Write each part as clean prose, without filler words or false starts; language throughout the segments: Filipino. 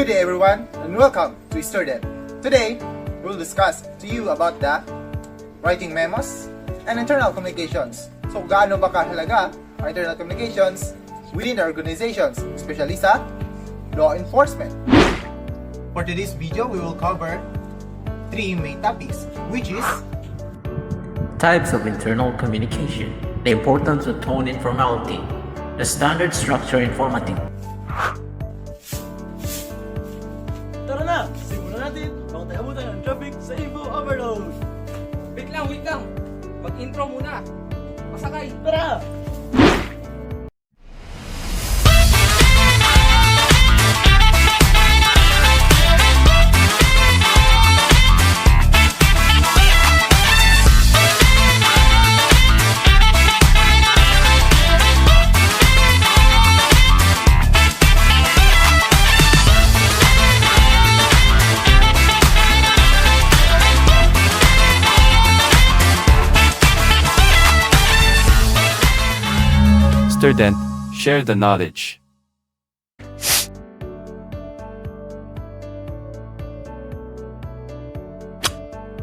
Good day everyone and welcome to Student. Today, we'll discuss to you about the writing memos and internal communications. So gaano ba kahalaga ang internal communications within the organizations, especially sa law enforcement? For today's video, we will cover three main topics, which is types of internal communication, the importance of tone and formality, the standard structure and formatting. Tara na! Simulan natin bago tayo abutan ng traffic sa Info Overload! Wait lang! Mag-intro muna! Masakay! Tara! Student, share the knowledge.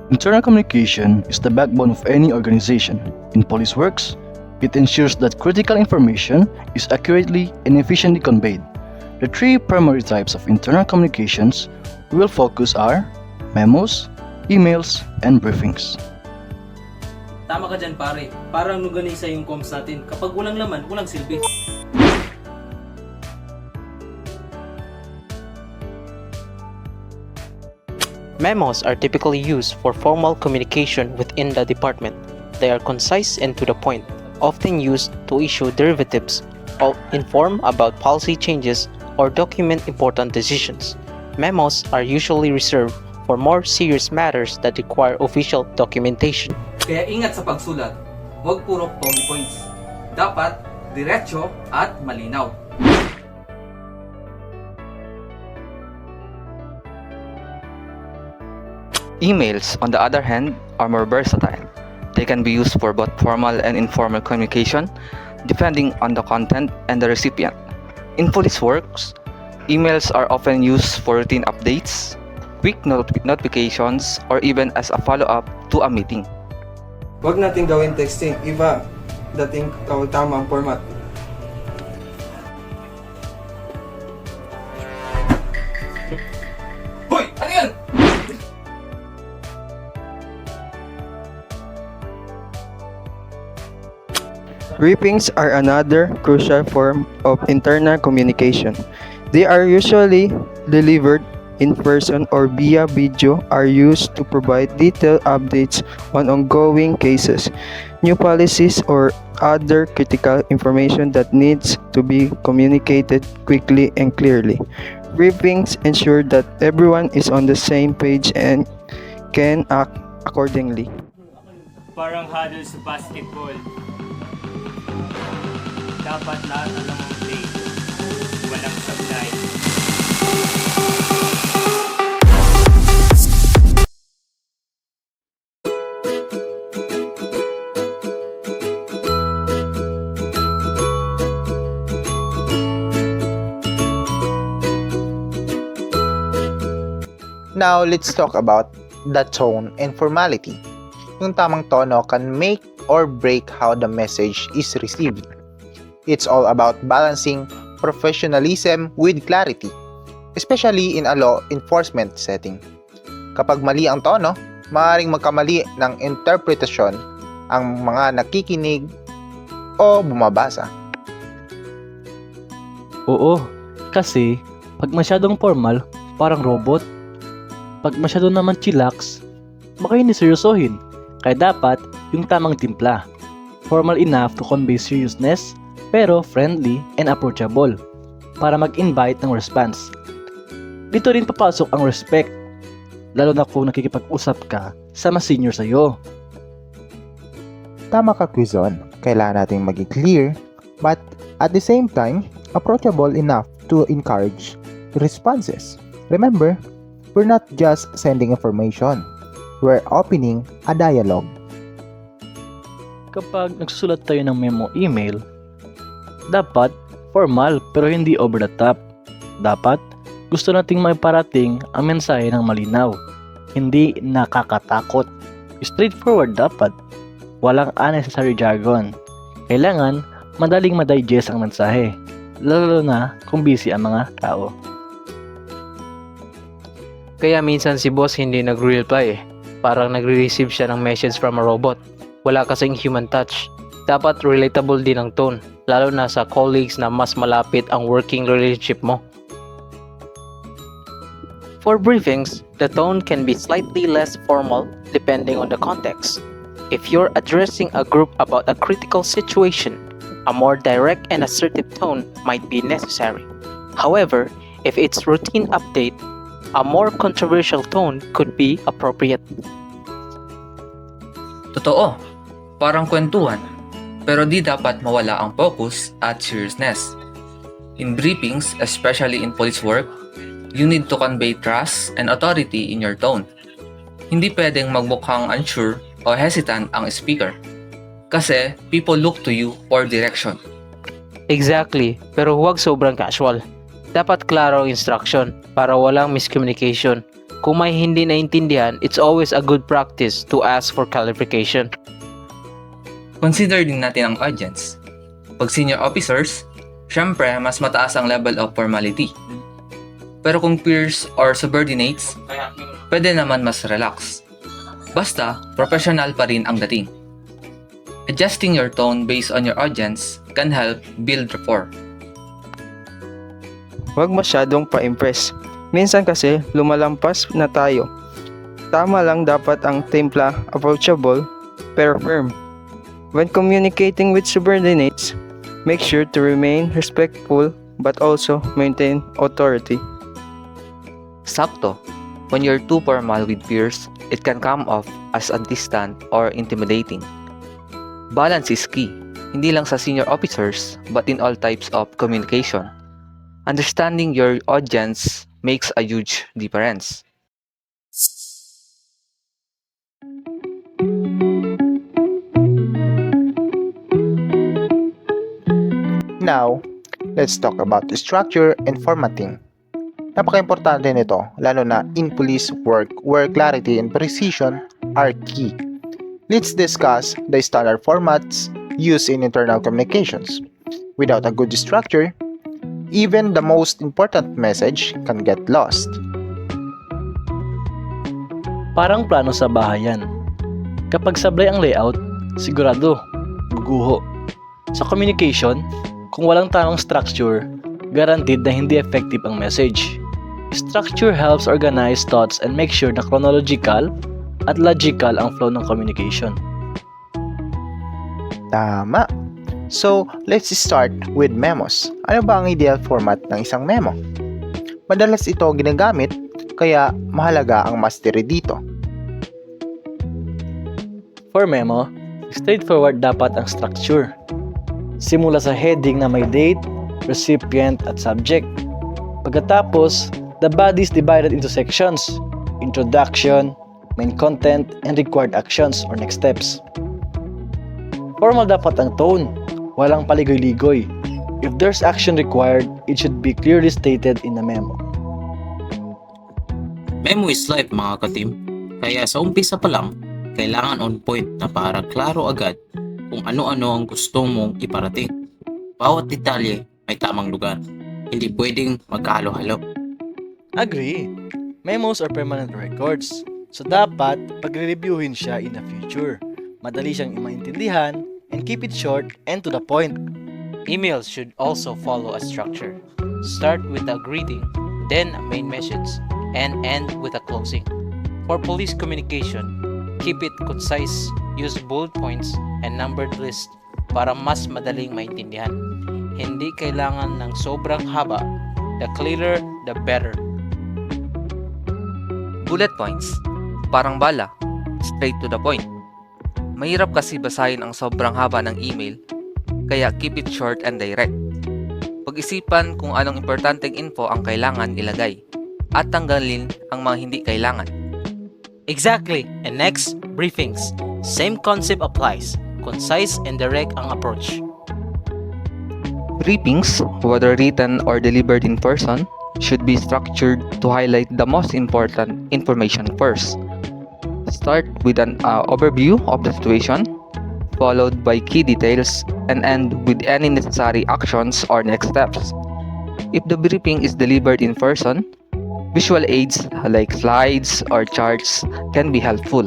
Internal communication is the backbone of any organization. In police works, it ensures that critical information is accurately and efficiently conveyed. The three primary types of internal communications we will focus are memos, emails, and briefings. Tama ka dyan pare, parang nuganisa yung comms natin. Kapag walang laman, walang silbi. Memos are typically used for formal communication within the department. They are concise and to the point, often used to issue directives or inform about policy changes or document important decisions. Memos are usually reserved for more serious matters that require official documentation. Kaya ingat sa pagsulat, huwag puro talking points. Dapat diretso at malinaw. Emails, on the other hand, are more versatile. They can be used for both formal and informal communication, depending on the content and the recipient. In police works, emails are often used for routine updates, quick notifications, or even as a follow-up to a meeting. Huwag natin gawin texting, iba dating tama ang format. Hoy! Ano yan? Briefings are another crucial form of internal communication. They are usually delivered in person or via video, are used to provide detailed updates on ongoing cases, new policies, or other critical information that needs to be communicated quickly and clearly. Briefings ensure that everyone is on the same page and can act accordingly. Parang huddle sa basketball. Dapat lahat alam ang play. Walang sablay. Now, let's talk about the tone and formality. Yung tamang tono can make or break how the message is received. It's all about balancing professionalism with clarity, especially in a law enforcement setting. Kapag mali ang tono, maaaring magkamali ng interpretasyon ang mga nakikinig o bumabasa. Oo, kasi pag masyadong formal, parang robot. Pag masyado naman chillax, makiniseryosohin. Kaya dapat yung tamang timpla. Formal enough to convey seriousness, pero friendly and approachable para mag-invite ng response. Dito rin papasok ang respect, lalo na kung nakikipag-usap ka sa mas senior sa'yo. Tama ka, Quizon. Kailangan nating maging clear, but at the same time, approachable enough to encourage responses. Remember, we're not just sending information. We're opening a dialogue. Kapag nagsusulat tayo ng memo email, dapat formal pero hindi over the top. Dapat Gusto nating maiparating ang mensahe ng malinaw, hindi nakakatakot. Straightforward dapat. Walang unnecessary jargon. Kailangan madaling ma-digest ang mensahe, lalo na kung busy ang mga tao. Kaya minsan si boss hindi nagre-reply eh. Parang nagre-receive siya ng message from a robot. Wala kasing human touch. Dapat relatable din ang tone, lalo na sa colleagues na mas malapit ang working relationship mo. For briefings, the tone can be slightly less formal depending on the context. If you're addressing a group about a critical situation, a more direct and assertive tone might be necessary. However, if it's routine update, a more controversial tone could be appropriate. Totoo, parang kwentuhan, pero di dapat mawala ang focus at seriousness. In briefings, especially in police work, you need to convey trust and authority in your tone. Hindi pwedeng magmukhang unsure o hesitant ang speaker, kasi people look to you for direction. Exactly, pero huwag sobrang casual. Dapat klaro ang instruction para walang miscommunication. Kung may hindi naintindihan, it's always a good practice to ask for clarification. Consider din natin ang audience. Pag senior officers, syempre mas mataas ang level of formality. Pero kung peers or subordinates, pwede naman mas relax. Basta, professional pa rin ang dating. Adjusting your tone based on your audience can help build rapport. Huwag masyadong pa-impress. Minsan kasi lumalampas na tayo. Tama lang dapat ang timpla, approachable, pero firm. When communicating with subordinates, make sure to remain respectful but also maintain authority. Sakto. When you're too formal with peers, it can come off as a distant or intimidating. Balance is key, hindi lang sa senior officers, but in all types of communication. Understanding your audience makes a huge difference. Now, let's talk about structure and formatting. Napaka-importante nito, lalo na in police work where clarity and precision are key. Let's discuss the standard formats used in internal communications. Without a good structure, even the most important message can get lost. Parang plano sa bahayan. Kapag sablay ang layout, sigurado, guguho. Sa communication, kung walang tamang structure, guaranteed na hindi effective ang message. Structure helps organize thoughts and make sure na chronological at logical ang flow ng communication. Tama! So, let's start with memos. Ano ba ang ideal format ng isang memo? Madalas ito ginagamit, kaya mahalaga ang mastery dito. For memo, straightforward dapat ang structure. Simula sa heading na may date, recipient at subject. Pagkatapos, the body is divided into sections: introduction, main content, and required actions or next steps. Formal dapat ang tone, walang paligoy-ligoy. If there's action required, it should be clearly stated in the memo. Memo is life mga ka-team, kaya sa umpisa pa lang, kailangan on point na para klaro agad kung ano-ano ang gusto mong iparating. Bawat detalye may tamang lugar, hindi pwedeng magkahalo-halo. Agree. Memos are permanent records, so dapat pagre-reviewin siya in the future. Madali siyang maintindihan and keep it short and to the point. Emails should also follow a structure. Start with a greeting, then a main message, and end with a closing. For police communication, keep it concise, use bullet points and numbered list para mas madaling maintindihan. Hindi kailangan ng sobrang haba. The clearer, the better. Bullet points. Parang bala. Straight to the point. Mahirap kasi basahin ang sobrang haba ng email, kaya keep it short and direct. Pag-isipan kung anong importanteng info ang kailangan ilagay, at tanggalin ang mga hindi kailangan. Exactly. And next, briefings. Same concept applies. Concise and direct ang approach. Briefings, whether written or delivered in person, should be structured to highlight the most important information first. Start with an overview of the situation, followed by key details, and end with any necessary actions or next steps. If the briefing is delivered in person, visual aids like slides or charts can be helpful.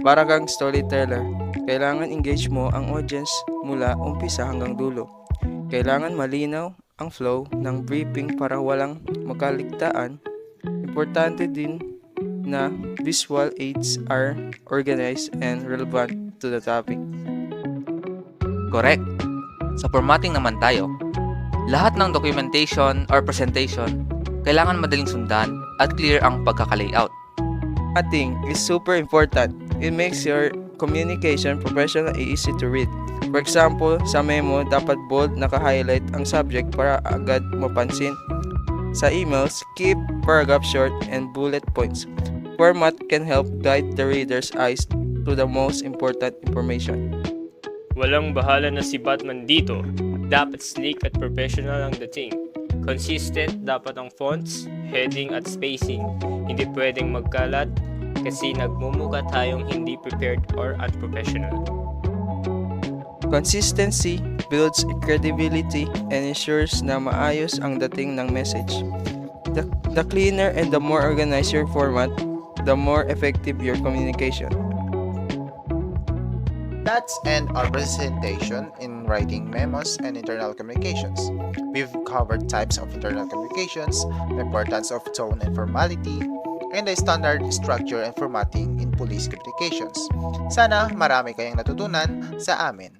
Para kang storyteller, kailangan engage mo ang audience mula umpisa hanggang dulo. Kailangan malinaw ang flow ng briefing para walang makaligtaan. Importante din na visual aids are organized and relevant to the topic. Correct. Sa formatting naman tayo, lahat ng documentation or presentation kailangan madaling sundan at clear ang pagkaka-layout. Formatting is super important. It makes your communication professional and easy to read. For example, sa memo, dapat bold naka-highlight ang subject para agad mapansin. Sa emails, keep paragraph short and bullet points. Format can help guide the reader's eyes to the most important information. Walang bahala na si Batman dito. Dapat sleek at professional ang dating. Consistent dapat ang fonts, heading at spacing. Hindi pwedeng magkalat kasi nagmumukha tayong hindi prepared or unprofessional. Consistency builds credibility and ensures na maayos ang dating ng message. The cleaner and the more organized your format, the more effective your communication. That's end our presentation in writing memos and internal communications. We've covered types of internal communications, the importance of tone and formality, and the standard structure and formatting in police communications. Sana marami kayong natutunan sa amin.